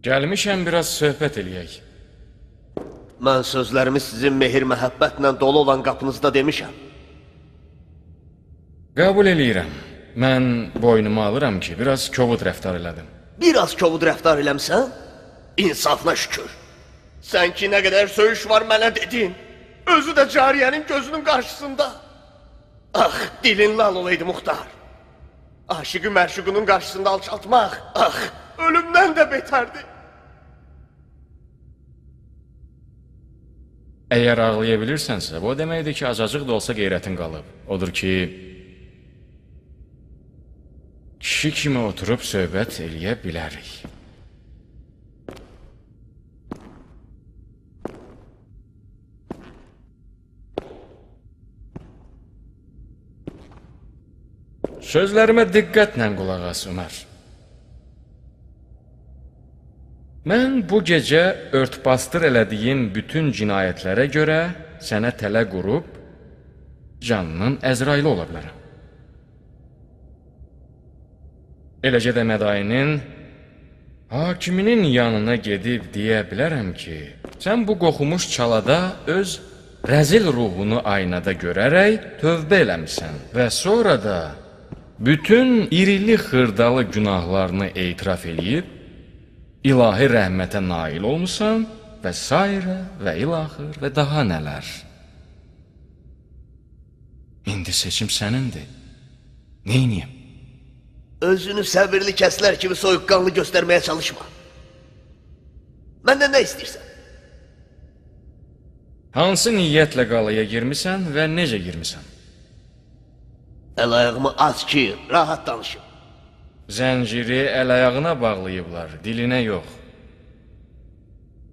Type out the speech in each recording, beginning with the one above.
Gəlmişəm biraz söhbət eləyək. Mən sözlərimi sizin mehir məhəbbətlə dolu olan qapınızda demişəm. Qəbul eləyirəm. Mən boynuma alıram ki, biraz kobud rəftar elədim. Biraz kovud rəftar eləmsən, insafına şükür. Sən ki, nə qədər söyüş var mənə dedin, özü də cariyənin gözünün qarşısında. Ah, dilin lal olaydı Muxtar. Aşıqı mərşuqunun qarşısında alçaltmaq, ah, ölümdən də betərdi. Əgər ağlaya bilirsənsə, bu deməkdir ki, azacıq da olsa qeyrətin qalıb. Odur ki, kişi kimi oturub söhbət eləyə bilərik. Sözlərimə diqqətlə qulaq as, Ömər. Mən bu gecə örtbasdır elədiyim bütün cinayətlərə görə sənə tələ qurub canının Əzraili ola bilərəm. Eləcə də Mədayinin hakiminin yanına gedib deyə bilərəm ki, sən bu qoxumuş çalada öz rəzil ruhunu aynada görərək tövbə eləmişsən və sonra da bütün irili xırdalı günahlarını etiraf eləyib ilahi rəhmətə nail olmusan və sairə və ilaxır və daha nələr. İndi seçim sənindir. Neyniyim? Özünü səbirli kəslər kimi soyuqqanlı göstərməyə çalışma. Məndən nə istəyirsən? Hansı niyyətlə qalaya girmisən və necə girmisən? Əl-ayağımı aç ki, rahat danışım. Zənciri əl-ayağına bağlayıblar, dilinə yox.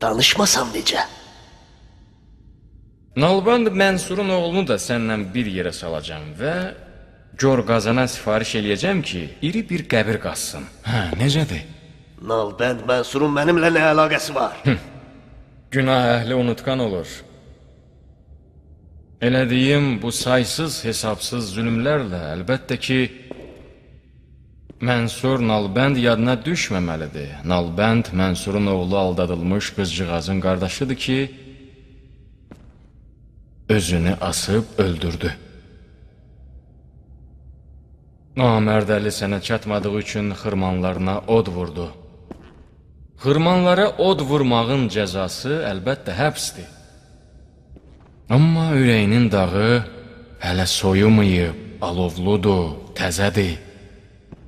Danışmasam necə? Nalband Mənsurun oğlunu da səndən bir yerə salacağım və gör qazana sifariş eləyəcəm ki, iri bir qəbir qazsın. Hə, necədir? Nalbənd Mənsurun mənimlə nə əlaqəsi var? Günah əhli unutqan olur. Elədiyim bu saysız hesabsız zülümlərlə əlbəttə ki, Mənsur Nalbənd yadına düşməməlidir. Nalbənd Mənsurun oğlu aldadılmış qızcığazın qardaşıdır ki, özünü asıb öldürdü. Namərdəli sənə çatmadığı üçün xırmanlarına od vurdu. Xırmanlara od vurmağın cəzası əlbəttə həbsdir. Amma ürəyinin dağı hələ soyumayıb, alovludur, təzədir.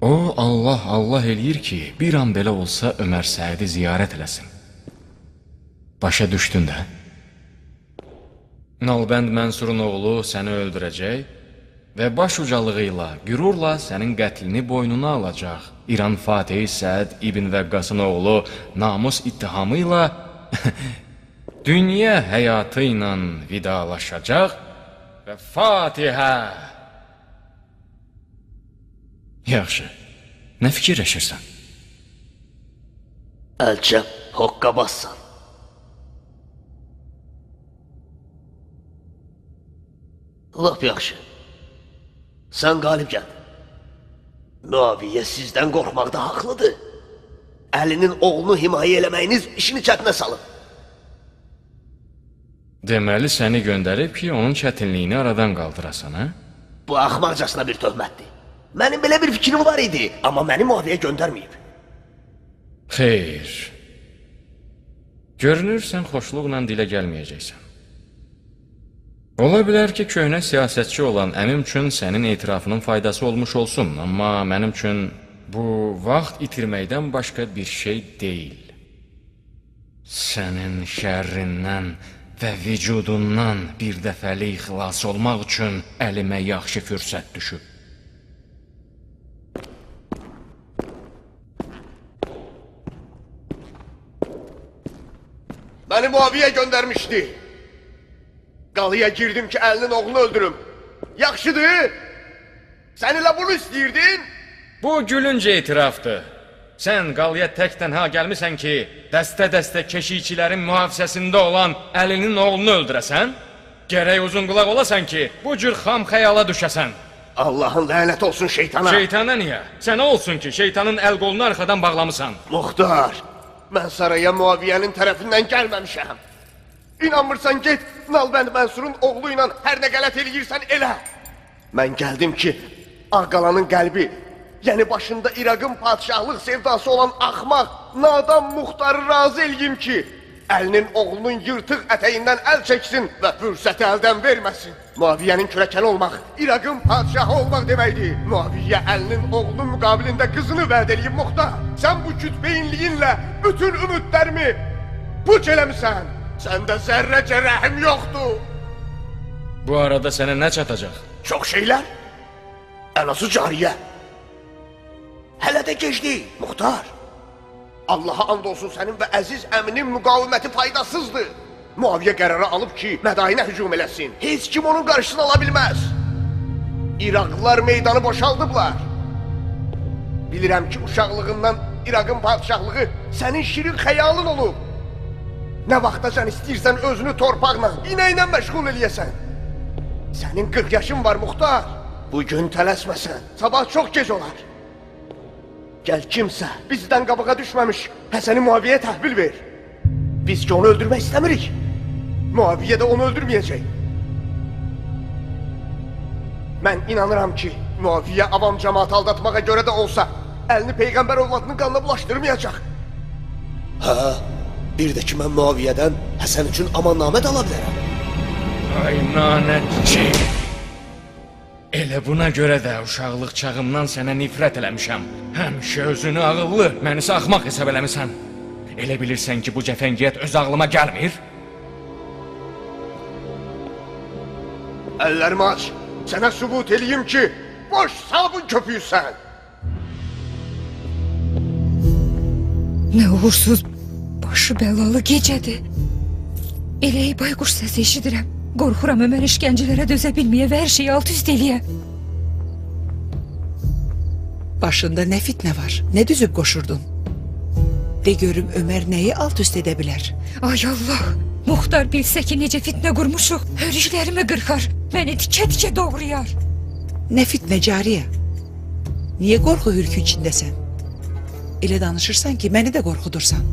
O, Allah eləyir ki, bir an belə olsa Ömər Səidi ziyarət eləsin. Başa düşdün də? Nalbənd Mənsurun oğlu səni öldürəcək və baş ucalığı ilə, qürurla sənin qətlini boynuna alacaq. İran Fatih Səd İbn Vəqqasın oğlu namus ittihamı ilə dünya həyatı ilə vidalaşacaq və Fatihə! Yaxşı, nə fikirləşirsən? Əlcəb hoqqa bassan. Lap yaxşı. Sən qalib gəl. Müaviyə sizdən qorxmaqda haqlıdır. Əlinin oğlunu himayə eləməyiniz işini çətinə salın. Deməli səni göndərib ki, onun çətinliyini aradan qaldırasan, hə? Bu axmaqcasına bir töhmətdir. Mənim belə bir fikrim var idi, amma məni müaviyə göndərməyib. Xeyr. Görünür, sən xoşluqla dilə gəlməyəcəksən. Ola bilər ki, köhnə siyasətçi olan əmim üçün sənin etirafının faydası olmuş olsun, amma mənim üçün bu vaxt itirməkdən başqa bir şey deyil. Sənin şərrindən və vücudundan bir dəfəlik xilas olmaq üçün əlimə yaxşı fürsət düşüb. Məni Muaviyə göndərmişdi. Qalıya girdim ki, əlinin oğlunu öldürüm. Yaxşıdır. Sən elə bunu istəyirdin? Bu gülüncə etirafdır. Sən qalıya tək tənha gəlmisən ki, dəstə-dəstə keşikçilərin mühafizəsində olan əlinin oğlunu öldürəsən? Gərək uzun qulaq olasan ki, bu cür xam xəyala düşəsən. Allahın lənət olsun şeytana. Şeytana niyə? Sənə olsun ki, şeytanın əl qolunu arxadan bağlamısan. Muxtar, Mən saraya Muaviyyənin tərəfindən gəlməmişəm. İnanmırsan get, Nalbənd Mənsurun oğlu ilə hər nə qələt eləyirsən elə. Mən gəldim ki, Ağqalanın qəlbi, yəni başında İraqın padişahlıq sevdası olan axmaq, nadan Muxtarı razı eləyim ki, əlinin oğlunun yırtıq ətəyindən əl çəksin və fürsəti əldən verməsin. Muaviyyənin kürəkəni olmaq, İraqın padişahı olmaq deməkdir. Muaviyyə əlinin oğlunun müqabilində qızını vəd eləyib Muxtar. Sən bu kütbeyinliyinlə bütün ümidlərimi puç eləmisən. Səndə zərrəcə rəhim yoxdur. Bu arada sənə nə çatacaq? Çox şeylər. Ən azı cariyə. Hələ də gec deyil, Muxtar. Allaha and olsun sənin və əziz əminin müqaviməti faydasızdır. Muaviyyə qərarı alıb ki, Mədainə hücum eləsin. Heç kim onun qarşısını ala bilməz. İraqlılar meydanı boşaldıblar. Bilirəm ki, uşaqlığından İraqın padişahlığı sənin şirin xəyalın olub. Nə vaxta sən istəyirsən özünü torpaqla, inəklə məşğul eləyəsən. Sənin 40 yaşın var, Muxtar. Bugün tələsməsən, sabah çox gec olar. Gəl kimsə bizdən qabağa düşməmiş Həsəni Muaviyyəyə təhvil ver. Biz ki onu öldürmək istəmirik. Muaviyyə də onu öldürməyəcək. Mən inanıram ki, Muaviyyə avam cəmaatı aldatmağa görə də olsa əlini Peyğəmbər övladının qanına bulaşdırmayacaq. Hə, bir də ki mən Muaviyyədən Həsən üçün amannamə də ala bilərəm. Ay nanətçi! Elə buna görə də uşaqlıq çağımdan sənə nifrət eləmişəm. Həmişə özünü ağıllı, məni isə axmaq hesab eləmisən. Elə bilirsən ki, bu cəfəngiyyət öz ağlıma gəlmir? Əllərimi aç, sənə sübut eləyim ki, boş sabun köpüysən. Nə uğursuz, başı bəlalı gecədir. Elə bayquş səsi eşidirəm. Qorxuram Ömər işgəncələrə dözə bilməyə və hər şeyi alt üst eləyə. Başında nə fitnə var, nə düzüb qoşurdun? De görüm Ömər nəyi alt üst edə bilər? Ay Allah, Muxtar bilsə ki necə fitnə qurmuşuq, hörüklərimi qırxar, məni tikə-tikə doğrayar. Nə fitnə cariyə? Niyə qorxu hürkü içindəsən? Elə danışırsan ki, məni də qorxudursan.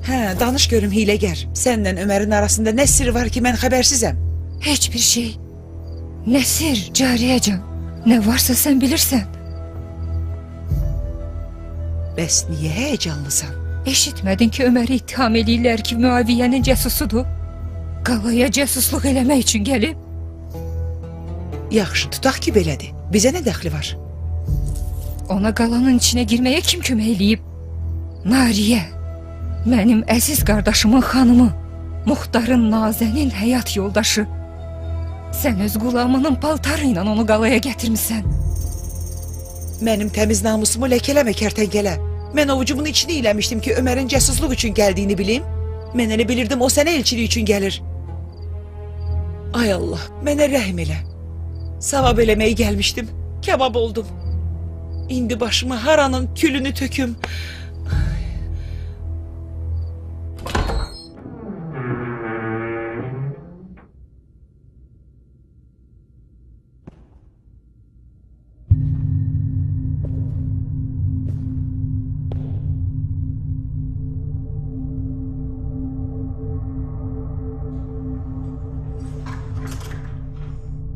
Hə, danış görüm hiləgər. Sənlə Ömərin arasında nə sirri var ki, mən xəbərsizəm? Heç bir şey. Nə sir, cariyəcan? Nə varsa sən bilirsən. Bəs niyə həyəcanlısan? Eşitmədin ki, Öməri ittiham eləyirlər ki, Muaviyyənin cəsusudur. Qalaya cəsusluq eləmək üçün gəlib. Yaxşı, tutaq ki, belədir. Bizə nə dəxli var? Ona qalanın içinə girməyə kim kömək eləyib? Nariyə. Mənim əziz qardaşımın xanımı, Muxtarın Nazənin həyat yoldaşı. Sən öz qulamının paltarı ilə onu qalaya gətirmisən. Mənim təmiz namusumu ləkələmə kərtəngələ. Mən ovucumun içini iləmişdim ki, Ömərin cəsusluq üçün gəldiyini bilim. Mən elə bilirdim, o sənə elçilik üçün gəlir. Ay Allah, mənə rəhm elə. Savab eləməyə gəlmişdim, kebab oldum. İndi başıma haranın külünü töküm.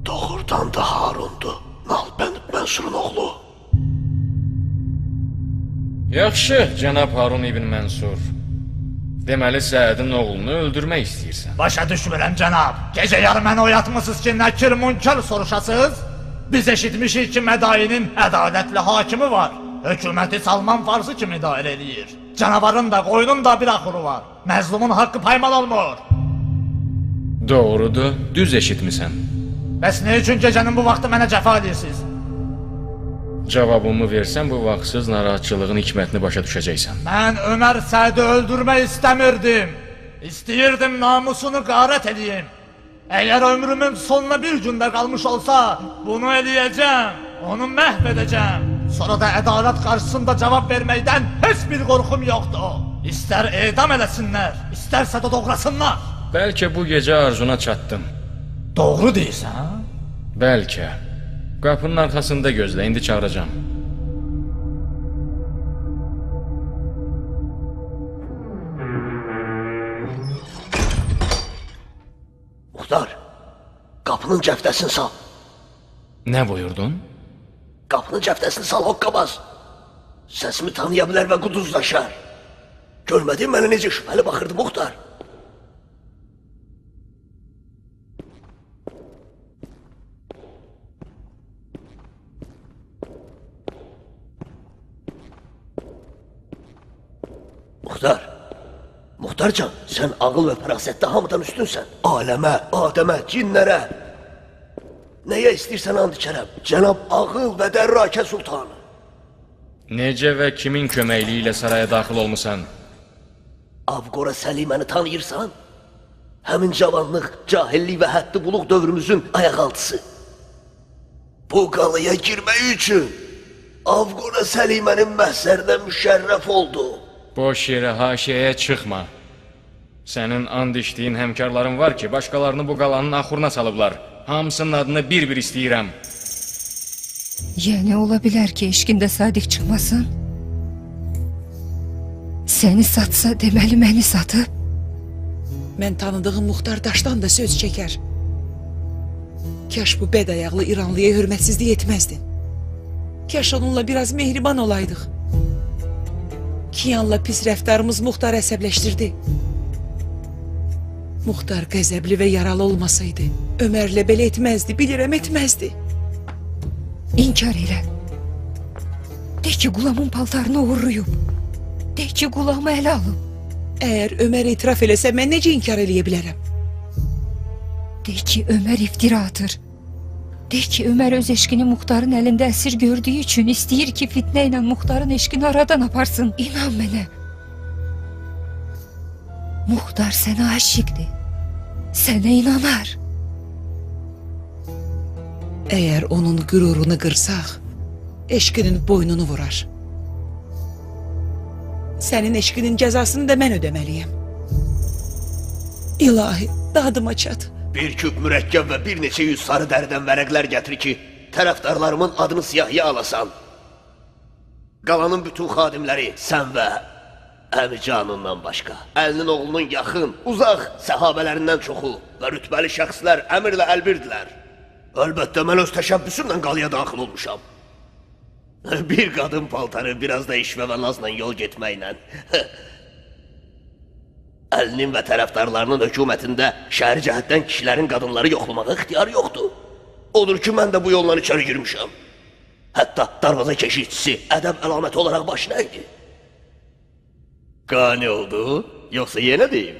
Doğrudan da Harundu, Nalbənd Mənsurun oğlu. Yaxşı, cənab Harun ibn Mənsur. Deməli, Səədin oğlunu öldürmək istəyirsən. Başa düşmürəm cənab. Gecə yarı məni oyatmısınız ki, nəkir münkar soruşasınız. Biz eşitmişik ki, Mədainin ədalətli hakimi var. Hökuməti Salman Farsı kimi idarə eləyir. Canavarın da, qoyunun da bir axırı var. Məzlumun haqqı paymal olmur. Doğrudur, düz eşitmisən. Bəs nə üçün gecənin bu vaxtı mənə cəfa edirsiniz? Cavabımı versən, bu vaxtsız narahatçılığın hikmətini başa düşəcəksən. Mən Ömər Sədi öldürmək istəmirdim. İstəyirdim namusunu qarət edeyim. Əgər ömrümün sonuna bir gündə qalmış olsa, bunu eləyəcəm, onu məhv edəcəm. Sonra da ədalət qarşısında cavab verməkdən heç bir qorxum yoxdur. İstər edam eləsinlər, istərsə də doğrasınlar. Bəlkə bu gecə arzuna çatdım. Doğru deyirsən? Bəlkə. Qapının arxasında gözlə, indi çağıracağım. Muxtar, qapının cəftəsini sal. Nə buyurdun? Qapının cəftəsini sal, hoqqabaz. Səsimi tanıya bilər və quduzlaşar. Görmədin mənə necə şübhəli baxırdı Muxtar? Muxtarcan, sən ağıl və fərasətdə hamıdan üstünsən. Aləmə, Adəmə, cinlərə. Nəyə istəyirsən and içərəm? Cənab Ağıl və Dərrakə Sultanı. Necə və kimin köməkliyi ilə saraya daxil olmusan? Avqora Səliməni tanıyırsan? Həmin cavanlıq, cahillik və həddi buluq dövrümüzün ayaqaltısı. Bu qalaya girmək üçün Avqora Səlimənin məhsərinə müşərrəf oldu. Boş yerə haşiyəyə çıxma. Sənin and içdiyin həmkarların var ki, başqalarını bu qalanın axuruna salıblar. Hamısının adını bir-bir istəyirəm. Yəni ola bilər ki, eşqində sadiq çıxmasın? Səni satsa, deməli məni satıb? Mən tanıdığım Muxtar Daşdan da söz çəkər. Kaş bu bəd ayaqlı İranlıya hörmətsizlik etməzdin. Kaş onunla biraz mehriban olaydıq. Kiyanla pis rəftarımız Muxtarı əsəbləşdirdi. Muxtar qəzəbli və yaralı olmasaydı, Ömərlə belə etməzdi, bilirəm etməzdi. İnkar elə. De ki, Qulamın paltarını uğurluyub. De ki, Qulamı ələ alıb. Əgər Ömər etiraf eləsə, mən necə inkar eləyə bilərəm? De ki, Ömər iftira atır. De ki, Ömər öz eşqini Muxtarın əlində əsir gördüyü üçün istəyir ki, fitnə ilə Muxtarın eşqini aradan aparsın. İnan mənə. Muxtar sənə aşiqdir. Sənə inanar. Əgər onun qürurunu qırsaq, eşqinin boynunu vurar. Sənin eşqinin cəzasını da mən ödəməliyəm. İlahi, dadıma çat. Bir küp mürəkkəb və bir neçə yüz sarı dəridən vərəqlər gətir ki, tərəfdarlarımın adını siyahıya alasan. Qalanın bütün xadimləri sən və Əmicanından başqa, əlinin oğlunun yaxın, uzaq səhabələrindən çoxu və rütbəli şəxslər əmirlə əlbirdilər. Əlbəttə, mən öz təşəbbüsümlə qalaya daxil olmuşam. Bir qadın paltarı, biraz da işvə və nazla yol getməklə. Əlinin və tərəfdarlarının hökumətində şəhər cəhətdən kişilərin qadınları yoxlamağa ixtiyarı yoxdur. Odur ki, mən də bu yoldan içəri girmişəm. Hətta darvaza keşikçisi ədəb əlaməti olaraq başına idi. Qani oldu, yoxsa yenə deyim?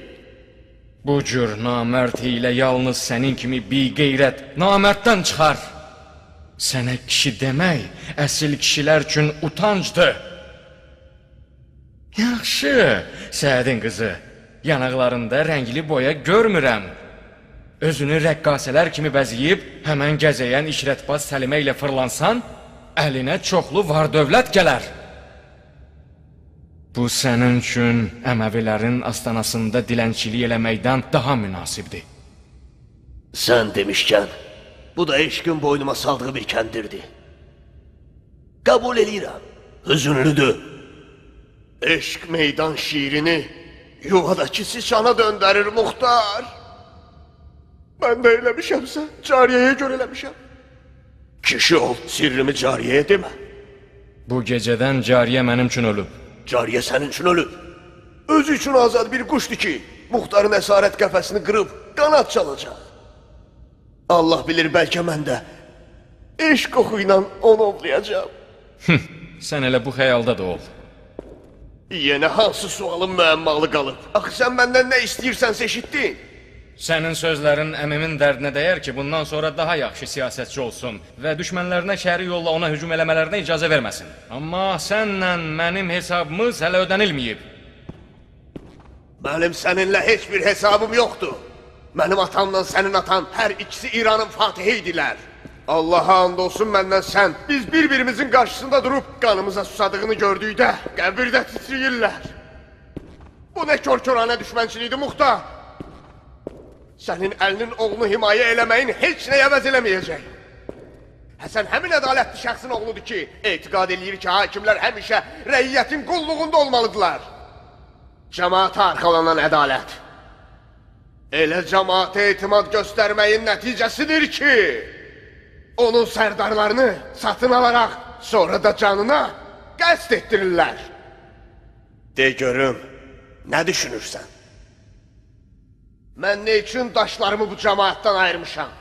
Bu cür namərd ilə yalnız sənin kimi biqeyrət namərddən çıxar. Sənə kişi demək, əsil kişilər üçün utancdır. Yaxşı, Səədin qızı, yanaqlarında rəngli boya görmürəm. Özünü rəqqasələr kimi bəziyib, həmən gəzəyən işrətbaz Səlimə ilə fırlansan, əlinə çoxlu var dövlət gələr. Bu sənin üçün Əməvilərin astanasında dilənçilik eləməkdən daha münasibdir. Sən demişkən, bu da eşqin boynuma saldığı bir kəndirdir. Qəbul eləyirəm, hüzünlüdür. Eşq meydan şiirini yuvadakı siçana döndərir Muxtar. Mən də eləmişəmsə, cariyəyə görə eləmişəm. Kişi ol, sirrimi cariyəyə demə. Bu gecədən cariyə mənim üçün ölüb. Cariyə sənin üçün ölüb. Özü üçün azad bir quşdur ki, Muxtarın əsarət qəfəsini qırıb, qanad çalacaq. Allah bilir, bəlkə mən də eşq oxu ilə onu ovlayacağım. Sən elə bu xəyalda da ol. Yenə hansı sualın müəmmalı qalıb? Axı sən məndən nə istəyirsənsə eşitdin. Sənin sözlərin əmimin dərdinə dəyər ki, bundan sonra daha yaxşı siyasətçi olsun və düşmənlərinə şəhəri yolla ona hücum eləmələrinə icazə verməsin. Amma sənlə mənim hesabımız hələ ödənilməyib. Mənim səninlə heç bir hesabım yoxdur. Mənim atamla sənin atan hər ikisi İranın fatihi idilər. Allaha and olsun məndən sən, biz bir-birimizin qarşısında durub qanımıza susadığını gördükdə qəbirdə titriyirlər. Bu nə kör-körənə düşmənçilikdir Muxtar. Sənin əlinin oğlunu himayə eləməyin heç nəyə əvəz eləməyəcək. Həsən həmin ədalətli şəxsin oğludur ki, etiqad eləyir ki, hakimlər həmişə rəiyyətin qulluğunda olmalıdırlar. Cəmaata arxalanan ədalət. Elə cəmaata etimad göstərməyin nəticəsidir ki, onun sərdarlarını satın alaraq sonra da canına qəsd etdirirlər. De görüm, nə düşünürsən? Mən nə üçün daşlarımı bu cəmaatdan ayırmışam?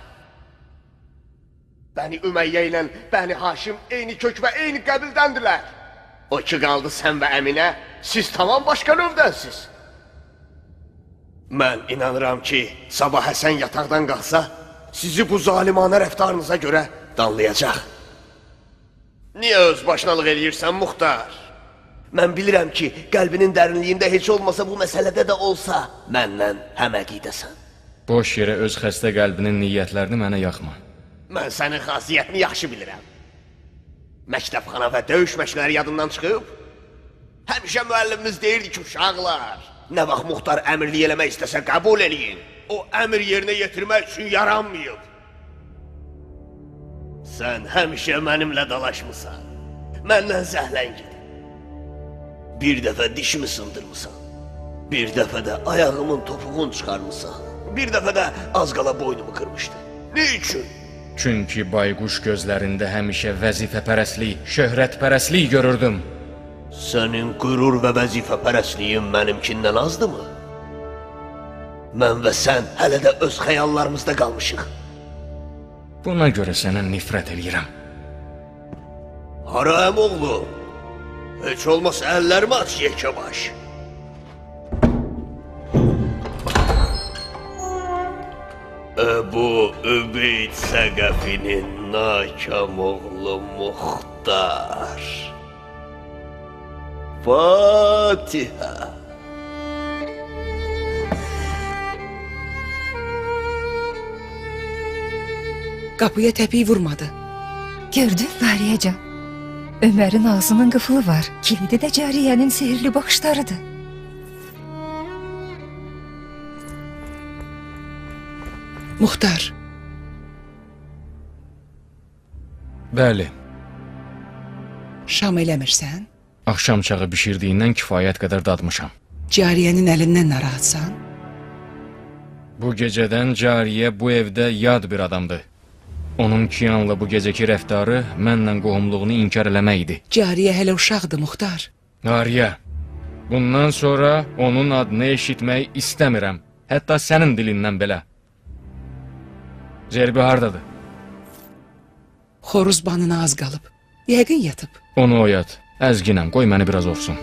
Bəni Ümeyyə ilə Bəni Haşim eyni kök və eyni qəbildəndirlər. O ki qaldı sən və Əminə, siz tamam başqa növdənsiz. Mən inanıram ki, sabah Həsən yataqdan qalsa, sizi bu zalimanə rəftarınıza görə danlayacaq. Niyə öz başınalıq eləyirsən, Muxtar? Mən bilirəm ki, qəlbinin dərinliyində heç olmasa bu məsələdə də olsa, məndən həm əqidəsən. Boş yerə öz xəstə qəlbinin niyyətlərini mənə yaxma. Mən sənin xasiyyətini yaxşı bilirəm. Məktəbxana və döyüş məşqləri yadından çıxıb, həmişə müəllimimiz deyirdi ki, uşaqlar, nə vaxt Muxtar əmirlik eləmək istəsə qəbul eləyin. O əmir yerinə yetirmək üçün yaranmayıb. Sən həmişə mənimlə dalaşmısan. Məndən zəhlən gedib. Bir dəfə dişimi sındırmısan. Bir dəfə də ayağımın topuğunu çıxarmısan. Bir dəfə də az qala boynumu qırmışdı. Ne üçün? Çünki bayquş gözlərində həmişə vəzifəpərəstlik, şöhrətpərəstlik görürdüm. Sənin qürur və vəzifəpərəstliyin mənimkindən azdımı? Mən və sən hələ də öz xəyallarımızda qalmışıq. Buna görə sənə nifrət eləyirəm. Hara əmoğlu? Heç olmasa əllərimi aç yekəbaş. Əbu Übeyd Səqəfinin nakam oğlu Muxtar. Fatihə. Qapıya təpiyi vurmadı. Gördün Nariyəcan? Ömərin ağzının qıfılı var. Kilidi də cariyənin sehirli baxışlarıdır. Muxtar, Bəli, şam eləmirsən? axşam çağı bişirdiyindən kifayət qədər dadmışam. Cariyənin əlindən narahatsan? Bu gecədən cariyə bu evdə yad bir adamdır. Onun Kiyanla bu gecəki rəftarı mənlə qohumluğunu inkar eləmək idi. Cariyə hələ uşaqdır, Muxtar. Nariyə, bundan sonra onun adını eşitmək istəmirəm. Hətta sənin dilindən belə. Zerbi hardadır? Xoruz banına az qalıb. Yəqin yatıb. Onu oyat. Əzginəm, qoy məni biraz ovsun.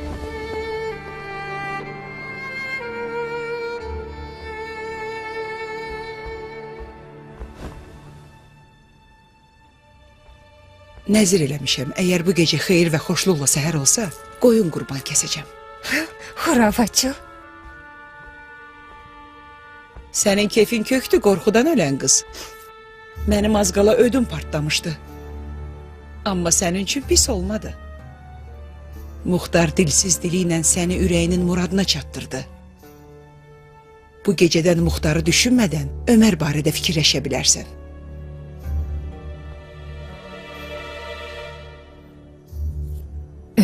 Nəzir eləmişəm, əgər bu gecə xeyir və xoşluqla səhər olsa, qoyun qurban kəsəcəm. Xurafatçı. Sənin keyfin kökdür, qorxudan ölən qız. Mənim az qala ödüm partlamışdı. Amma sənin üçün pis olmadı. Muxtar dilsiz dili ilə səni ürəyinin muradına çatdırdı. Bu gecədən Muxtarı düşünmədən Ömər barədə fikirləşə bilərsən.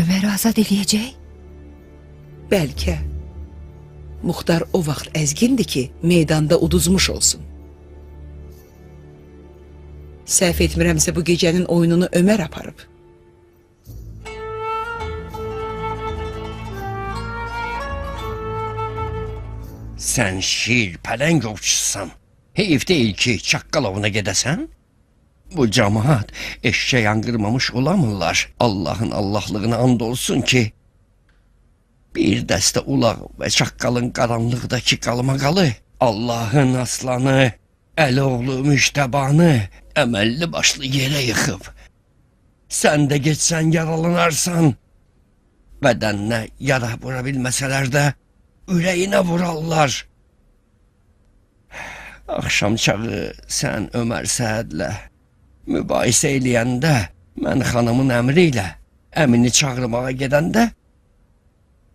Ömər azad eləyəcək? Bəlkə. Muxtar o vaxt əzgindir ki, meydanda uduzmuş olsun. Səhv etmirəmsə bu gecənin oyununu Ömər aparıb. Sən şir, pələng ovçusan. Heyif deyil ki, Çaqqalovuna gedəsən? Bu cəmaat eşşək yanqırmamış olamırlar. Allahın Allahlığına and olsun ki, bir dəstə ulaq və Çaqqalın qaranlıqdakı qalmaqalı, Allahın aslanı, Əloğlu Müştəbanı əməlli başlı yerə yıxıb. Sən də geçsən yaralanarsan, bədəninə yara vura bilməsələr də ürəyinə vurarlar. Axşam çağı sən Ömər Səhədlə mübahisə eləyəndə, mən xanımın əmri ilə əmini çağırmağa gedəndə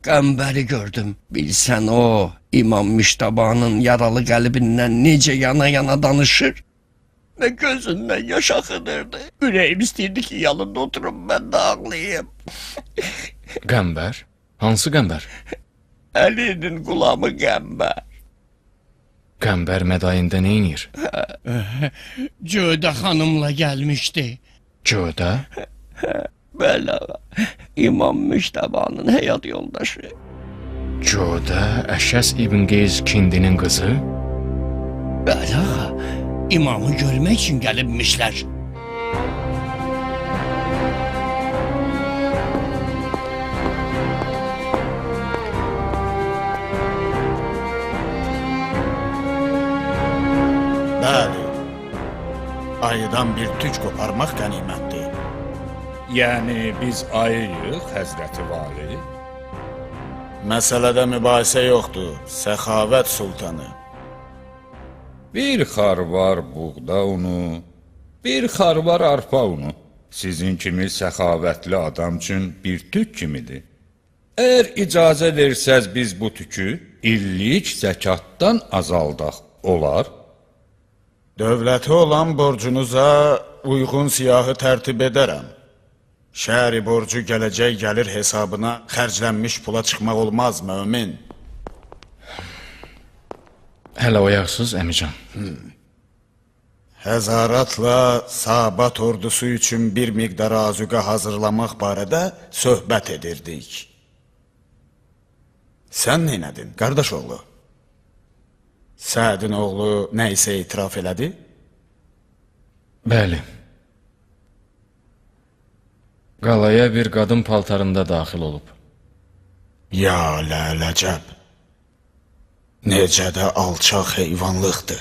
Qəmbəri gördüm. Bilsən o, İmam Müştabanın yaralı qəlbindən necə yana-yana danışır və gözündən yaş axıdırdı. Ürəyim istəyirdi ki, yanında oturum, mən də ağlayayım. Qəmbər? Hansı qəmbər? Əlinin qulamı Qəmbər. Qəmbər mədayində neynir? Cödə xanımla gəlmişdi. Cödə? Bəli ağa, İmam Müştəbanın həyat yoldaşı. Cödə Əşəs İbn Qeyz Kindinin qızı? Bəli ağa, imamı görmək üçün gəlibmişlər. Bəli, ayıdan bir tük qoparmaq qənimətdir. Yəni biz ayıyıq, Həzrəti Vali. Məsələdə mübahisə yoxdur, Səxavət Sultanı. Bir xarvar buğda unu, bir xarvar arpa unu. Sizin kimi səxavətli adam üçün bir tük kimidir. Əgər icazə versəz biz bu tükü illik zəkatdan azaldaq, olar? Dövləti olan borcunuza uyğun siyahı tərtib edərəm. Şəhəri borcu gələcək gəlir hesabına xərclənmiş pula çıxmaq olmaz, mömin. Hələ oyaqsız, əmican. Həzaratla Sabat ordusu üçün bir miqdar azuqə hazırlamaq barədə söhbət edirdik. Sən neynədin, qardaş oğlu? Sədin oğlu nə isə etiraf elədi? Bəli. Qalaya bir qadın paltarında daxil olub. Ya lələcəb. Necə də alçaq heyvanlıqdır.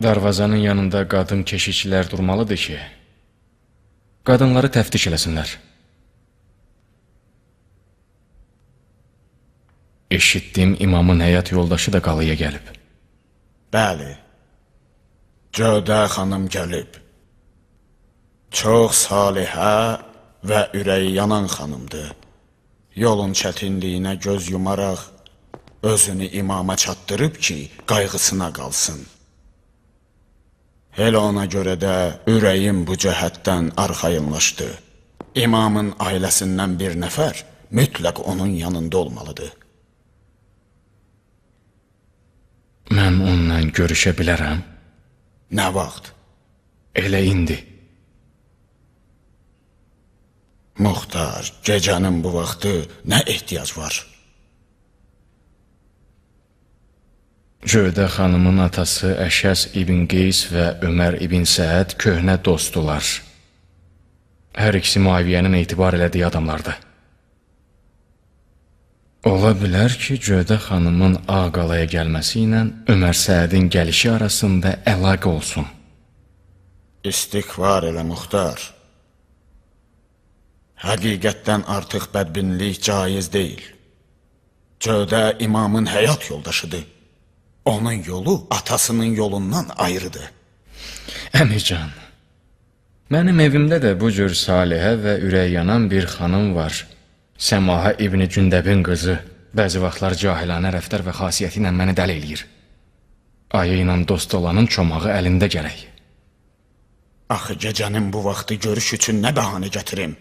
Darvazanın yanında qadın keşikçilər durmalıdır ki, qadınları təftiş eləsinlər. Eşitdim, imamın həyat yoldaşı da qalaya gəlib. Bəli, Cödə xanım gəlib. Çox salihə və ürəyi yanan xanımdır. Yolun çətinliyinə göz yumaraq, özünü imama çatdırıb ki, qayğısına qalsın. Elə ona görə də ürəyim bu cəhətdən arxayınlaşdı. İmamın ailəsindən bir nəfər mütləq onun yanında olmalıdır. Mən onunla görüşə bilərəm. Nə vaxt? Elə indi. Muxtar, gecənin bu vaxtı nə ehtiyac var? Cödə xanımın atası Əşəs İbn Qeys və Ömər İbn Səəd köhnə dostdular. Hər ikisi Muaviyyənin etibar elədiyi adamlardı. Ola bilər ki, Cödə xanımın Ağqalaya gəlməsi ilə Ömər Səədin gəlişi arasında əlaqə olsun. İstiqvar elə Muxtar. Həqiqətdən artıq bədbinlik caiz deyil. Cödə imamın həyat yoldaşıdır. Onun yolu atasının yolundan ayrıdır. Əmican, mənim evimdə də bu cür salihə və ürək yanan bir xanım var. Səmaha İbn Cündəbin qızı. Bəzi vaxtlar cahilanə rəftar və xasiyyəti ilə məni dəli eləyir. Ayı ilə dost olanın çomağı əlində gərək. Axı gecənin bu vaxtı görüş üçün nə bəhanə gətirim?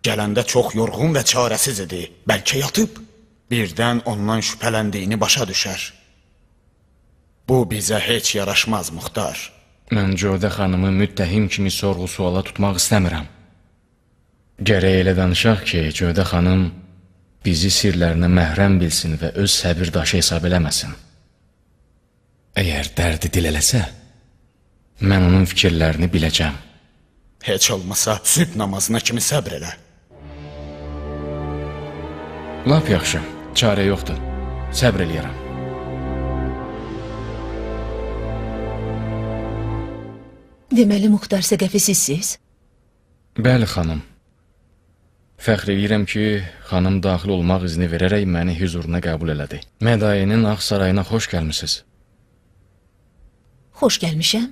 Gələndə çox yorğun və çarəsiz idi. Bəlkə yatıb. Birdən ondan şübhələndiyini başa düşər. Bu bizə heç yaraşmaz, Muxtar. Mən Cödə xanımı müttəhim kimi sorğu-suala tutmaq istəmirəm. Gərək elə danışaq ki, Cödə xanım bizi sirlərinə məhrəm bilsin və öz səbirdaşı hesab eləməsin. Əgər dərdi dil eləsə, mən onun fikirlərini biləcəm. Heç olmasa sübh namazına kimi səbr elə. Lap yaxşı, çarə yoxdur. Səbr eləyərəm. Deməli, Muxtar Səqəfi sizsiz? Bəli, xanım. Fəxr edirəm ki, xanım daxil olmaq izni verərək məni hüzuruna qəbul elədi. Mədayinin Ağ Sarayına xoş gəlmisiniz. Xoş gəlmişəm.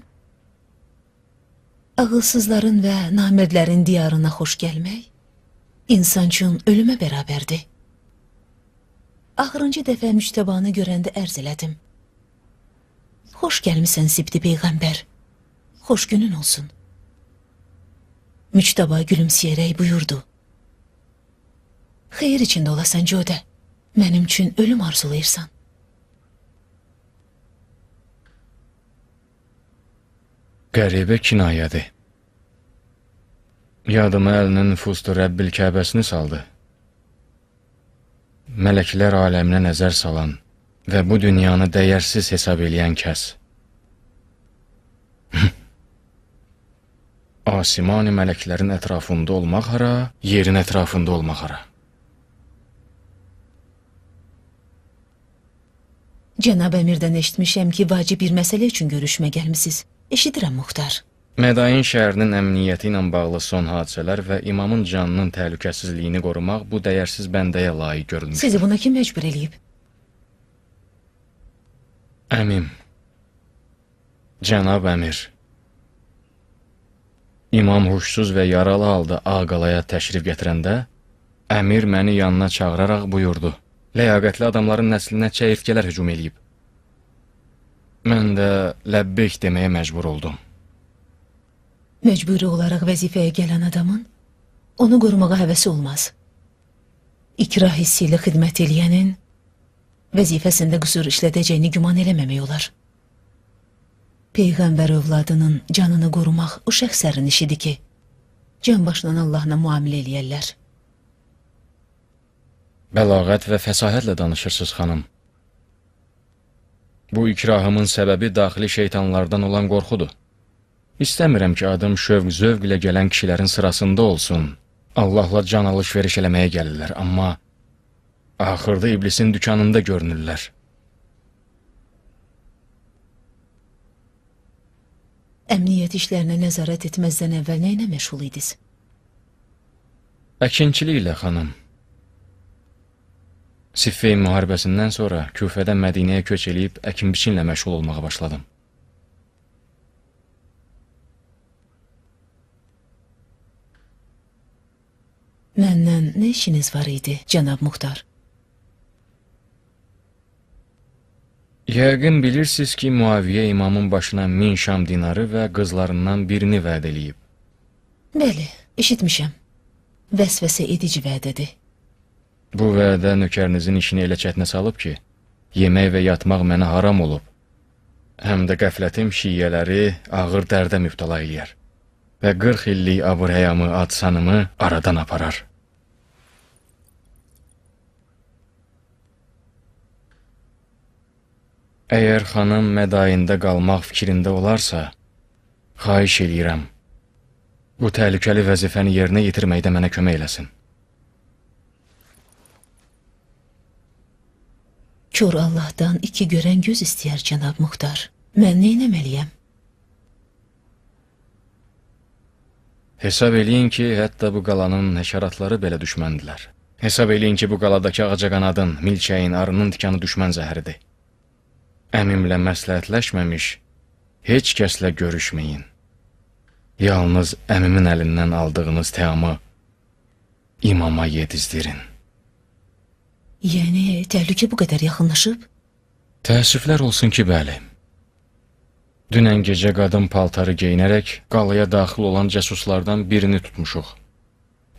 Ağılsızların və namərdlərin diyarına xoş gəlmək insan üçün ölümə bərabərdir. Axırıncı dəfə Müştəbanı görəndə ərz elədim. Xoş gəlmisən Sibti Peyğəmbər. Xoş günün olsun. Müçtəba gülümsəyərək buyurdu. Xeyir içində olasan Cödə. Mənim üçün ölüm arzulayırsan. Qəribə kinayədir. Yadıma əlinin nüfuzlu Rəbbil Kəbəsini saldı. Mələklər aləminə nəzər salan və bu dünyanı dəyərsiz hesab eləyən kəs. Asimani mələklərin ətrafında olmaq hara, yerin ətrafında olmaq hara. Cənab əmirdən eşitmişəm ki, vacib bir məsələ üçün görüşmə gəlmisiniz. Eşidirəm, Muxtar. Mədain şəhərinin əmniyyəti ilə bağlı son hadisələr və imamın canının təhlükəsizliyini qorumaq bu dəyərsiz bəndəyə layiq görülmüşdür. Sizi buna kim məcbur eləyib? Əmim. Cənab əmir. İmam huşsuz və yaralı halda Ağqalaya təşrif gətirəndə, əmir məni yanına çağıraraq buyurdu. Ləyaqətli adamların nəslinə çəyirtkələr hücum eləyib. Mən də ləbbeyk deməyə məcbur oldum. Məcburi olaraq vəzifəyə gələn adamın onu qorumağa həvəsi olmaz. İkrah hissi ilə xidmət eləyənin vəzifəsində qüsur işlədəcəyini güman eləməmək olar. Peyğəmbər övladının canını qorumaq o şəxslərin işidir ki, can başlanan Allahla müamilə eləyərlər. Bəlağət və fəsahətlə danışırsınız, xanım. Bu ikrahımın səbəbi daxili şeytanlardan olan qorxudur. İstəmirəm ki, adım şövq-zövq ilə gələn kişilərin sırasında olsun. Allahla can alış-veriş eləməyə gəlirlər, amma axırda iblisin dükanında görünürlər. Əmniyyət işlərinə nəzarət etməzdən əvvəl nə ilə məşğul idiniz? Əkinçiliklə, xanım. Siffeyn müharibəsindən sonra Küfədən Mədinəyə köç eləyib əkin-biçinlə məşğul olmağa başladım. Məndən nə işiniz var idi, cənab Muxtar? Yəqin bilirsiniz ki, Muaviyə imamın başına 1000 şam dinarı və qızlarından birini vəd eləyib. Bəli, eşitmişəm. Vəsvəsə edici vədədir. Bu vədə nökərinizin işini elə çətinə salıb ki, yemək və yatmaq mənə haram olub. Həm də qəflətim şiyyələri ağır dərdə mübtəla eləyər və 40 illik abur-həyamı, ad-sanımı aradan aparar. Əgər xanım mədayində qalmaq fikrində olarsa, xahiş eləyirəm, bu təhlükəli vəzifəni yerinə yetirməkdə mənə kömək eləsin. Kör Allahdan iki görən göz istəyər, cənab Muxtar. Mən nə etməliyəm? Hesab eləyin ki, hətta bu qalanın həşəratları belə düşməndilər. Hesab eləyin ki, bu qaladakı ağacaqanadın, milçəyin, arının tikanı düşmən zəhəridir. Əmimlə məsləhətləşməmiş, heç kəslə görüşməyin. Yalnız əmimin əlindən aldığınız təamı imama yedizdirin. Yəni, təhlükə bu qədər yaxınlaşıb? Təəssüflər olsun ki, bəli. Dünən gecə qadın paltarı geyinərək qalaya daxil olan cəsuslardan birini tutmuşuq.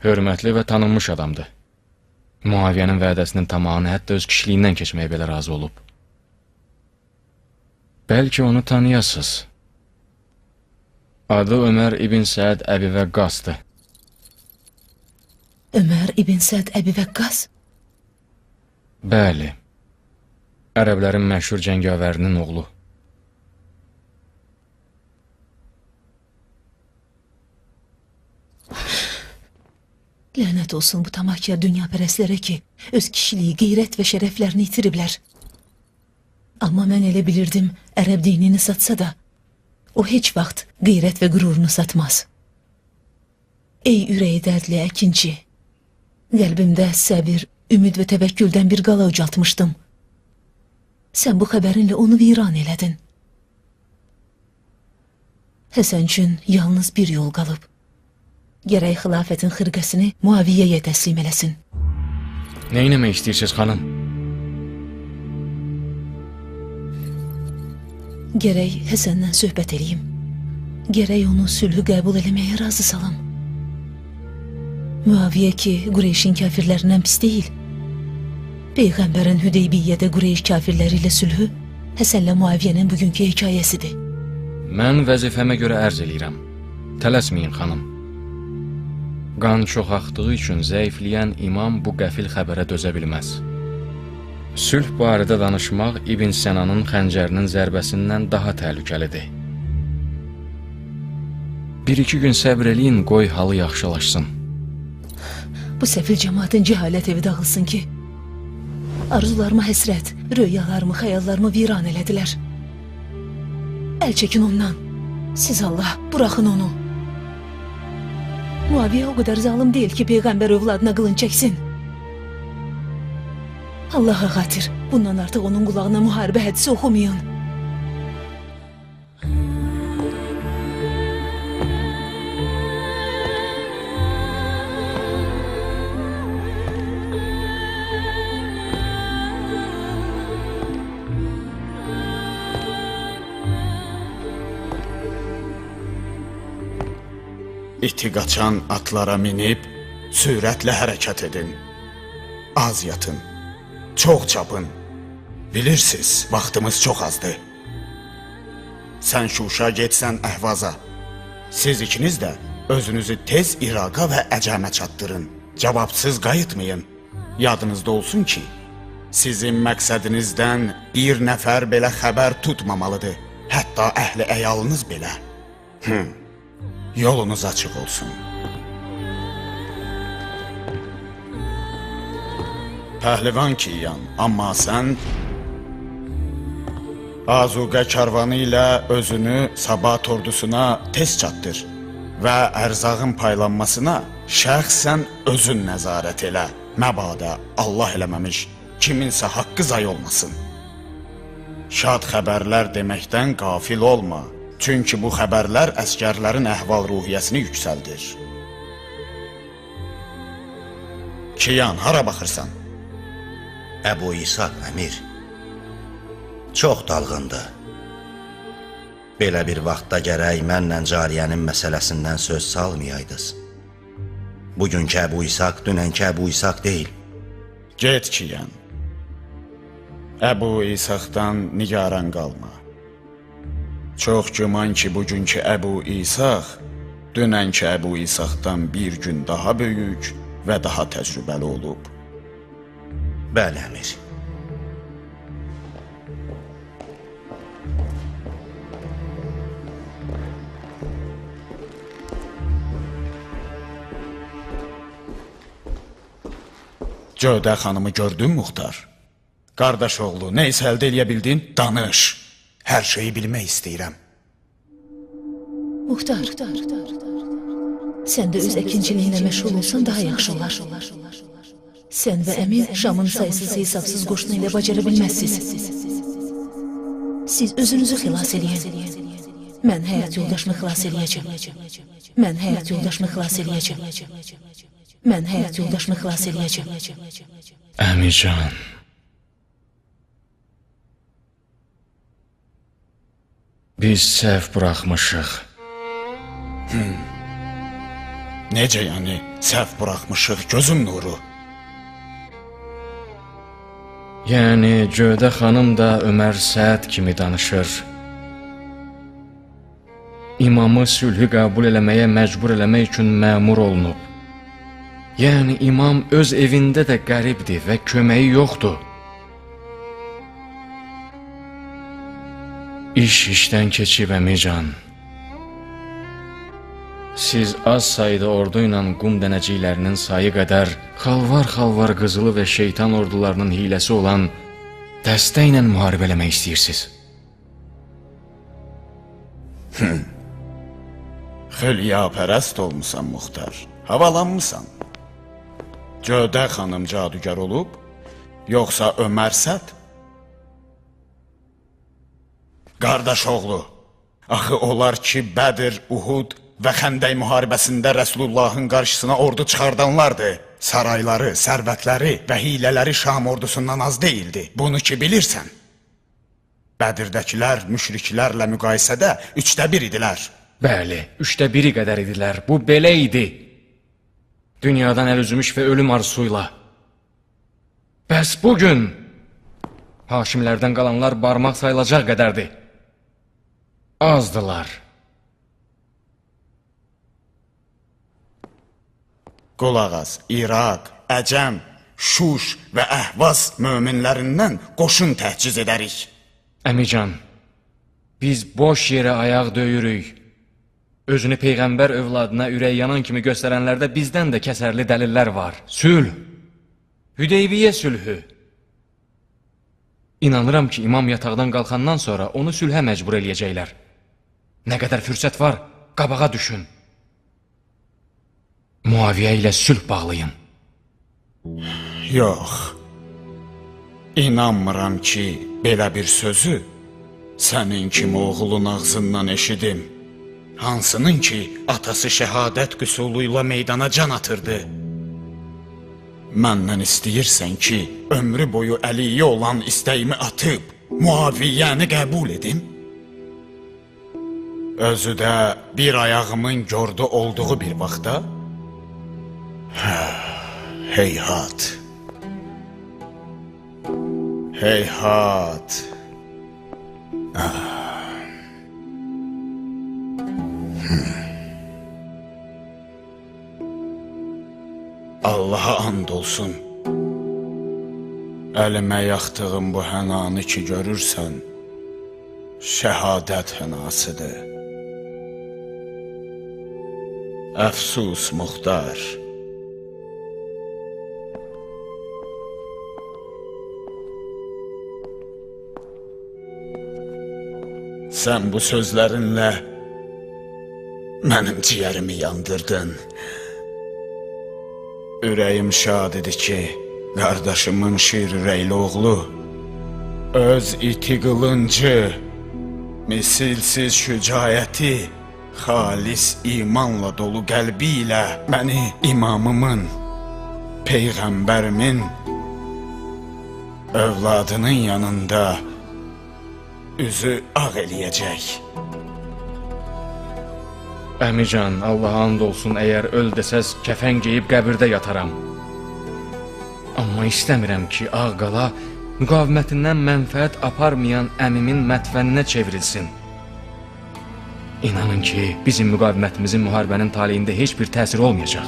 Hörmətli və tanınmış adamdır. Muaviyyənin vədəsinin tamamını hətta öz kişiliyindən keçməyə belə razı olub. Bəlkə onu tanıyasınız. Adı Ömər İbn Səd Əbi Vəqqasdır. Ömər İbn Səd Əbi Vəqqas? Bəli. Ərəblərin məşhur cəngavərinin oğlu. Lənət olsun bu tamahkar dünyapərəslərə ki, öz kişiliyi, qeyrət və şərəflərini itiriblər. Amma mən elə bilirdim, ərəb dinini satsa da, o heç vaxt qeyrət və qürurunu satmaz. Ey ürəyi dərdli əkinçi, qəlbimdə səbir, ümid və təvəkküldən bir qala ucaltmışdım. Sən bu xəbərinlə onu viran elədin. Həsən üçün yalnız bir yol qalıb. Gərək xilafətin xırqəsini Muaviyyəyə təslim eləsin. Nə eləmək istəyirsiniz, xanım? Gərək Həsəndən söhbət eləyim. Gərək onu sülhü qəbul eləməyə razı salam. Muaviyyə ki, Qureyşin kafirlərindən pis deyil. Peyğəmbərin Hüdeybiyyədə Qureyş kafirləri ilə sülhü Həsənlə Muaviyyənin bugünkü hekayəsidir. Mən vəzifəmə görə ərz eləyirəm. Tələsməyin, xanım. Qan çox axdığı üçün zəifləyən imam bu qəfil xəbərə dözə bilməz. Sülh barədə danışmaq İbn Sənanın xəncərinin zərbəsindən daha təhlükəlidir. Bir-iki gün səbr eləyin, qoy halı yaxşılaşsın. Bu səfil cəmaatın cəhalət evi dağılsın ki, arzularımı həsrət, röyalarımı, xəyallarımı viran elədilər. Əl çəkin ondan. Siz Allah, buraxın onu. Muaviyyə o qədər zalım deyil ki, Peyğəmbər övladına qılın çəksin. Allaha xatir, bundan artıq onun qulağına müharibə hədisi oxumayın. İti qaçan atlara minib, sürətlə hərəkət edin. Az yatın, çox çapın. Bilirsiniz, vaxtımız çox azdır. Sən Şuşa getsən Əhvaza. Siz ikiniz də özünüzü tez İraqa və Əcəmə çatdırın. Cavabsız qayıtmayın. Yadınızda olsun ki, sizin məqsədinizdən bir nəfər belə xəbər tutmamalıdır. Hətta əhli əyalınız belə. Yolunuz açıq olsun. Pəhlivan Kiyan, amma sən Azuqə karvanı ilə özünü Sabat ordusuna tez çatdır və ərzağın paylanmasına şəxsən özün nəzarət elə. Məbadə Allah eləməmiş, kiminsə haqqı zay olmasın. Şad xəbərlər deməkdən qafil olma. Çünki bu xəbərlər əskərlərin əhval-ruhiyyəsini yüksəldir. Kiyan, hara baxırsan? Əbu İsaq əmir, çox dalğındır. Belə bir vaxtda gərək mənlə cariyənin məsələsindən söz salmayaydınız. Bugünkü Əbu İsaq, dünənki Əbu İsaq deyil. Get Kiyan, Əbu İsaqdan nigaran qalma. Çox güman ki, bugünkü Əbu İsaq, dünənki Əbu İsaqdan bir gün daha böyük və daha təcrübəli olub. Bəli, əmir. Cödə xanımı gördün, Muxtar? Qardaş oğlu, nə isə əldə eləyə bildin? Danış. Hər şeyi bilmək istəyirəm. Muxtar, sən də öz əkinçiliyinə məşğul olsan daha yaxşı olar. Sən və əmin Şamın sayısız hesabsız qoşunu ilə bacara bilməzsiniz. Siz özünüzü xilas eləyin. Mən həyat yoldaşımı xilas eləyəcəm. Mən həyat yoldaşımı xilas eləyəcəm. Mən həyat yoldaşımı xilas eləyəcəm. Əmican. Biz səhv buraxmışıq. Necə yəni, səhv buraxmışıq, gözüm nuru. Yəni, Cödə xanım da Ömər Səd kimi danışır. İmamı sülhü qəbul eləməyə məcbur eləmək üçün məmur olunub. Yəni, imam öz evində də qəribdir və köməyi yoxdur. İş işdən keçib əmican. Siz az sayda ordu ilə qum dənəciklərinin sayı qədər xalvar-xalvar qızılı və şeytan ordularının hiləsi olan dəstə ilə müharibə eləmək istəyirsiniz. Xülya-pərəst olmusan, Muxtar. Havalanmısan. Cödə xanım cadügər olub, yoxsa Ömər Səd? Qardaş oğlu, axı onlar ki, Bədir, Uhud və Xəndək müharibəsində Rəsulullahın qarşısına ordu çıxardanlardır. Sarayları, sərvətləri və hilələri Şam ordusundan az deyildi. Bunu ki bilirsən. Bədirdəkilər müşriklərlə müqayisədə 1/3 idilər. Bəli, 1/3 qədər idilər. Bu belə idi. Dünyadan əl üzmüş və ölüm arzusuyla. Bəs bugün hakimlərdən qalanlar barmaq sayılacaq qədərdir. Azdılar. Qulaq as, İraq, Əcəm, Şuş və Əhvaz möminlərindən qoşun təhciz edərik. Əmican, biz boş yerə ayaq döyürük. Özünü Peyğəmbər övladına ürək yanan kimi göstərənlərdə bizdən də kəsərli dəlillər var. Sülh, Hüdeybiyyə sülhü. İnanıram ki, imam yataqdan qalxandan sonra onu sülhə məcbur eləyəcəklər. Nə qədər fürsət var, qabağa düşün. Muaviyə ilə sülh bağlayın. Yox, inanmıram ki, belə bir sözü sənin kimi oğlun ağzından eşidim. Hansının ki, atası şəhadət qüsulu ilə meydana can atırdı. Məndən istəyirsən ki, ömrü boyu Əliyə olan istəyimi atıb, Muaviyyəni qəbul edim? Özü də bir ayağımın gördü olduğu bir vaxtda? Heyhat. Heyhat. Allaha and olsun. Əlimə yaxdığım bu hənanı ki görürsən, şəhadət hənasıdır. Əfsus Muxtar. Sən bu sözlərinlə mənim ciyərimi yandırdın. Ürəyim şad idi ki, qardaşımın şir ürəkli oğlu öz iti qılıncı, misilsiz şücaəti, xalis imanla dolu qəlbi ilə məni imamımın, Peyğəmbərimin övladının yanında üzü ağ eləyəcək. Əmican, Allaha and olsun, əgər öl desəz, kəfən geyib qəbirdə yataram. Amma istəmirəm ki, ağ qala müqavimətindən mənfəət aparmayan əmimin mətfəninə çevrilsin. İnanın ki, bizim müqavimətimizin müharibənin taleyində heç bir təsir olmayacaq.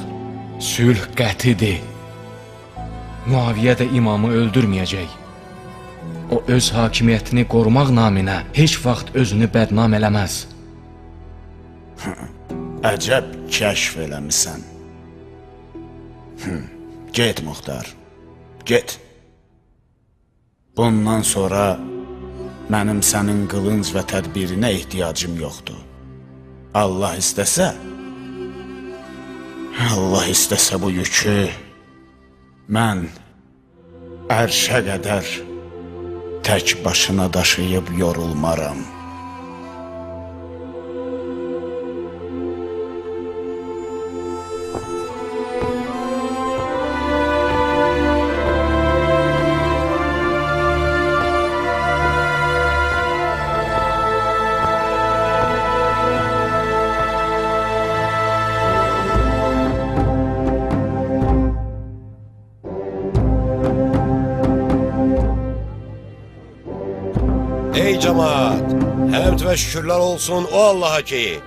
Sülh qətidir. Muaviyə də imamı öldürməyəcək. O öz hakimiyyətini qorumaq naminə heç vaxt özünü bədnam eləməz. Əcəb kəşf eləmisən. Get Muxtar, get. Bundan sonra mənim sənin qılınc və tədbirinə ehtiyacım yoxdur. Allah istəsə bu yükü mən ərşə qədər tək başına daşıyıb yorulmaram. Ey cemaat, həmd və şükürlər olsun o Allaha ki,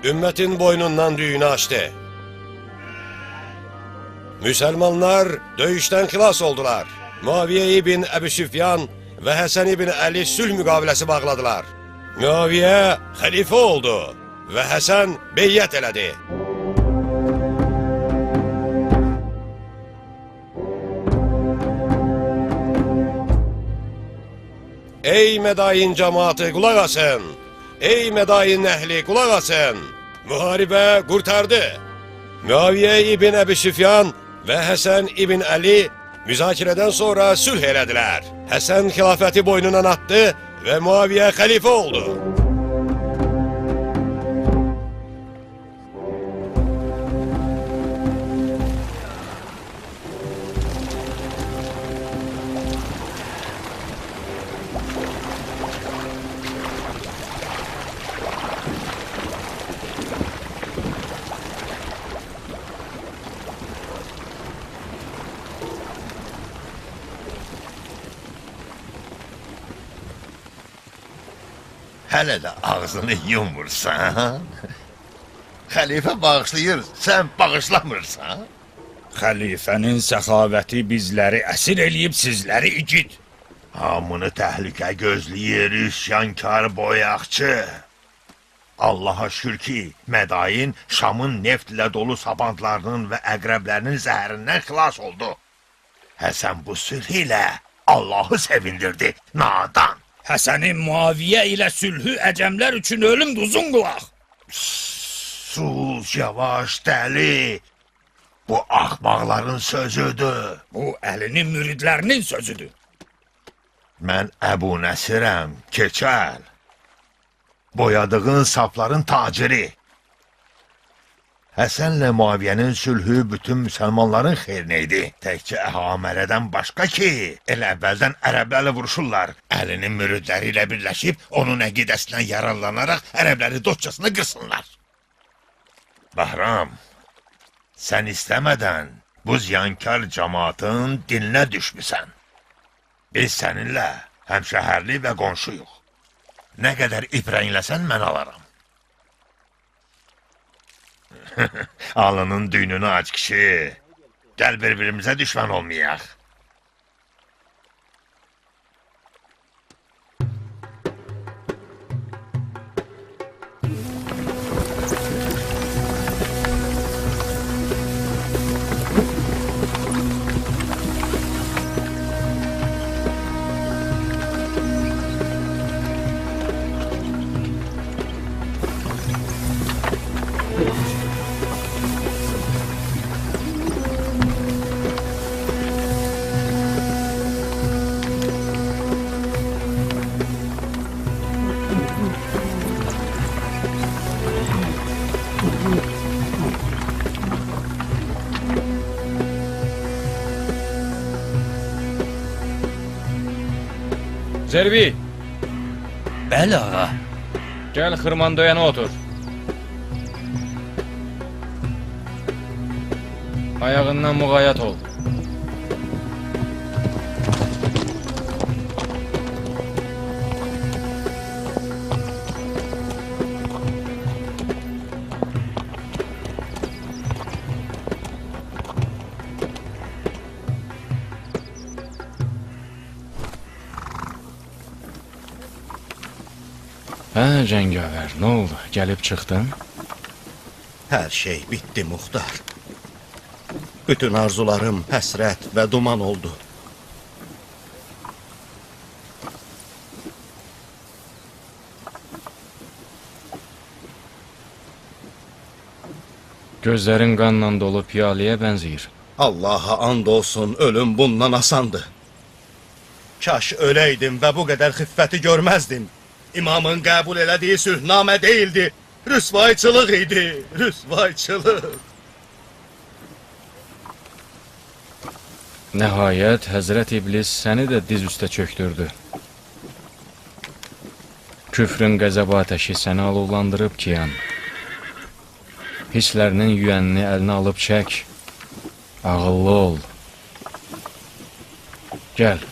ümmətin boynundan düyünü açdı. Müsəlmanlar döyüşdən xilas oldular. Muaviyə ibn Əbi Süfyan və Həsən ibn Əli sülh müqaviləsi bağladılar. Muaviyə xəlifə oldu və Həsən beyyət elədi. Ey Mədain cəmaatı, qulaq asın! Ey Mədain əhli, qulaq asın! Müharibə qurtardı. Muaviyə ibn Əbi Süfyan və Həsən ibn Əli müzakirədən sonra sülh elədilər. Həsən xilafəti boynundan atdı və Muaviyə xəlifə oldu. Hələ də ağzını yumursan. Xəlifə bağışlayır, sən bağışlamırsan. Xəlifənin səxavəti bizləri əsir eləyib sizləri igid. Hamını təhlükə gözləyir üsyankar boyaqçı. Allaha şükür ki, Mədain Şamın neftlə dolu sabandlarının və əqrəblərinin zəhərindən xilas oldu. Həsən bu sülh ilə Allahı sevindirdi, nadan. Həsənin Muaviyə ilə sülhü əcəmlər üçün ölümdür, uzun qulaq. Sus, yavaş, dəli. Bu axmaqların sözüdür. Bu əlinin müridlərinin sözüdür. Mən Əbu Nəsirəm, keçəl. Boyadığın sapların taciri. Həsənlə Muaviyyənin sülhü bütün müsəlmanların xeyrinə idi. Təkcə əhamərədən başqa ki, elə əvvəldən ərəblərlə vuruşurlar. Əlinin müridləri ilə birləşib, onun əqidəsindən yararlanaraq ərəbləri dostcasına qırsınlar. Bahram, sən istəmədən bu ziyankar cəmaatın dilinə düşmüsən. Biz səninlə həmşəhərli və qonşuyuq. Nə qədər ibrənləsən mən alaram. Alının düynünü aç kişi. Gəl bir-birimizə düşmən olmayaq. Zerbi, Bəli ağa. gəl xırmandoyana otur. Ayağından muğayat ol. Hə, cəngavər, nə oldu? Gəlib çıxdın? Hər şey bitdi, Muxtar. Bütün arzularım həsrət və duman oldu. Gözlərin qanla dolu piyaləyə bənzəyir. Allaha and olsun, ölüm bundan asandı. Kaş öləydim və bu qədər xiffəti görməzdim. İmamın qəbul elədiyi sülhnamə deyildi, rüsvayçılıq idi, rüsvayçılıq. Nəhayət, Həzrət İblis səni də diz üstə çöktürdü. Küfrün qəzəb atəşi səni alovlandırıb kiyan. Hisslərinin yüyənini əlinə alıb çək. Ağıllı ol. Gəl.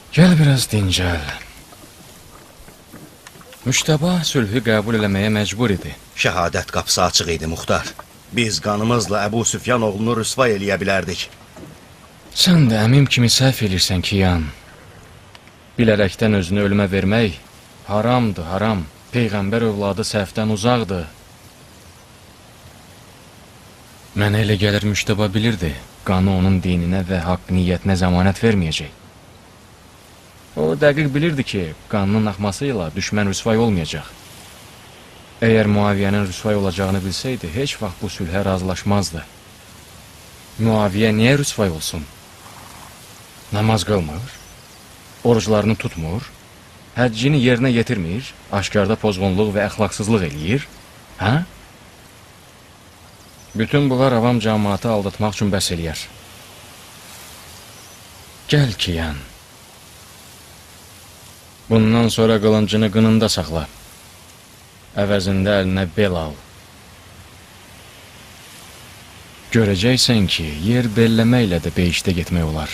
Gəl biraz dincəl. Müştəba sülhü qəbul eləməyə məcbur idi. Şəhadət qapısı açıq idi, Muxtar. Biz qanımızla Əbu Süfyan oğlunu rüsvay eləyə bilərdik. Sən də əmim kimi səhv elirsən ki, yan. Bilərəkdən özünü ölümə vermək haramdır, haram. Peyğəmbər övladı səhvdən uzaqdır. Mənə elə gəlir Müştəba bilirdi, qanı onun dininə və haqq niyyətinə zəmanət verməyəcək. O dəqiq bilirdi ki, qanının axması ilə düşmən rüsvay olmayacaq. Əgər Muaviyyənin rüsvay olacağını bilsəydi, heç vaxt bu sülhə razılaşmazdı. Muaviyyə niyə rüsvay olsun? Namaz qılmır, oruclarını tutmur, həccini yerinə yetirmir, aşkarda pozğunluq və əxlaqsızlıq eləyir, hə? Bütün bunlar avam cəmaatı aldatmaq üçün bəs eləyər. Gəl ki, yan. Bundan sonra qılıncını qınında saxla. Əvəzində əlinə bel al. Görəcəksən ki, yer belləməklə də beyişdə getmək olar.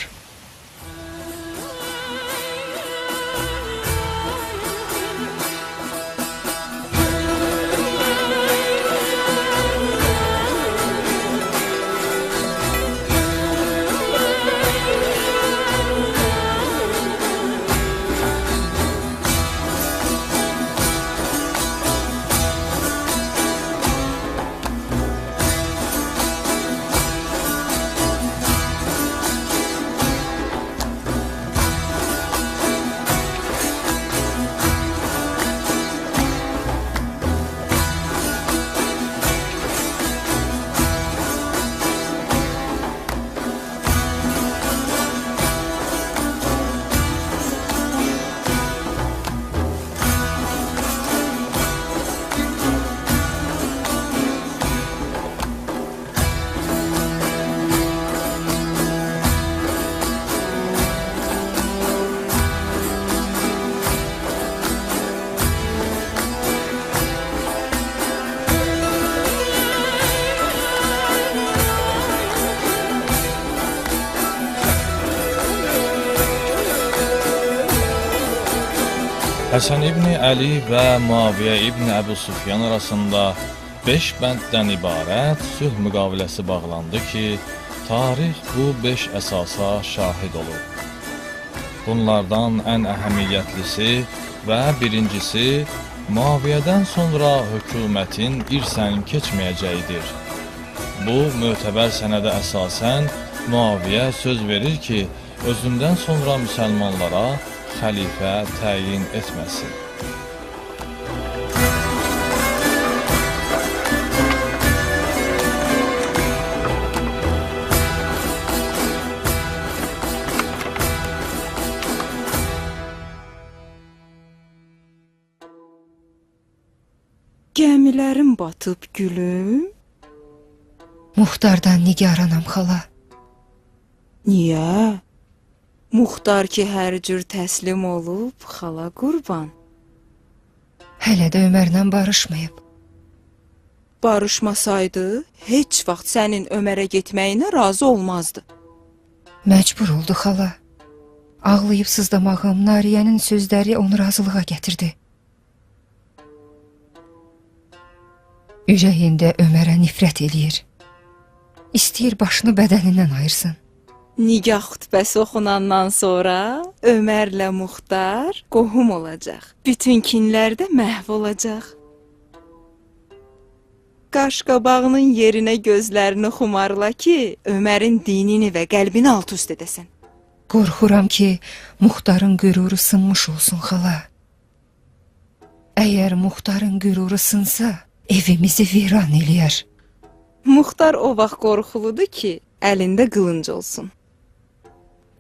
Həsən İbni Əli və Muaviyə İbni Əbu Süfyan arasında 5 bənddən ibarət sülh müqaviləsi bağlandı ki, tarix bu 5 əsasa şahid olur. Bunlardan ən əhəmiyyətlisi və birincisi Muaviyyədən sonra hökumətin irsən keçməyəcəyidir. Bu mötəbər sənədə əsasən Muaviyyə söz verir ki, özündən sonra müsəlmanlara xəlifə təyin etməsin. Gəmilərim batıb gülüm. Muxtardan nigaranam xala. Niyə? Muxtar ki hər cür təslim olub, xala qurban. Hələ də Ömərlə barışmayıb. Barışmasaydı, heç vaxt sənin Ömərə getməyinə razı olmazdı. Məcbur oldu xala. Ağlayıb sızdamağım, Nariyənin sözləri onu razılığa gətirdi. Ürəyində Ömərə nifrət eləyir. İstəyir başını bədənindən ayırsın. Nigah xutbəsi oxunandan sonra Ömərlə Muxtar qohum olacaq. Bütün kinlər də məhv olacaq. Qaşqabağının yerinə gözlərini xumarla ki, Ömərin dinini və qəlbini alt-üst edəsən. Qorxuram ki, Muxtarın qüruru sınmış olsun xala. Əgər Muxtarın qüruru sınsa, evimizi viran eləyər. Muxtar o vaxt qorxuludur ki, əlində qılınc olsun.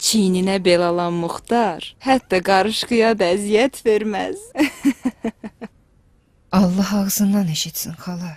Çiyninə bel alan Muxtar, hətta qarışqıya da əziyyət verməz. Allah ağzından eşitsin xala.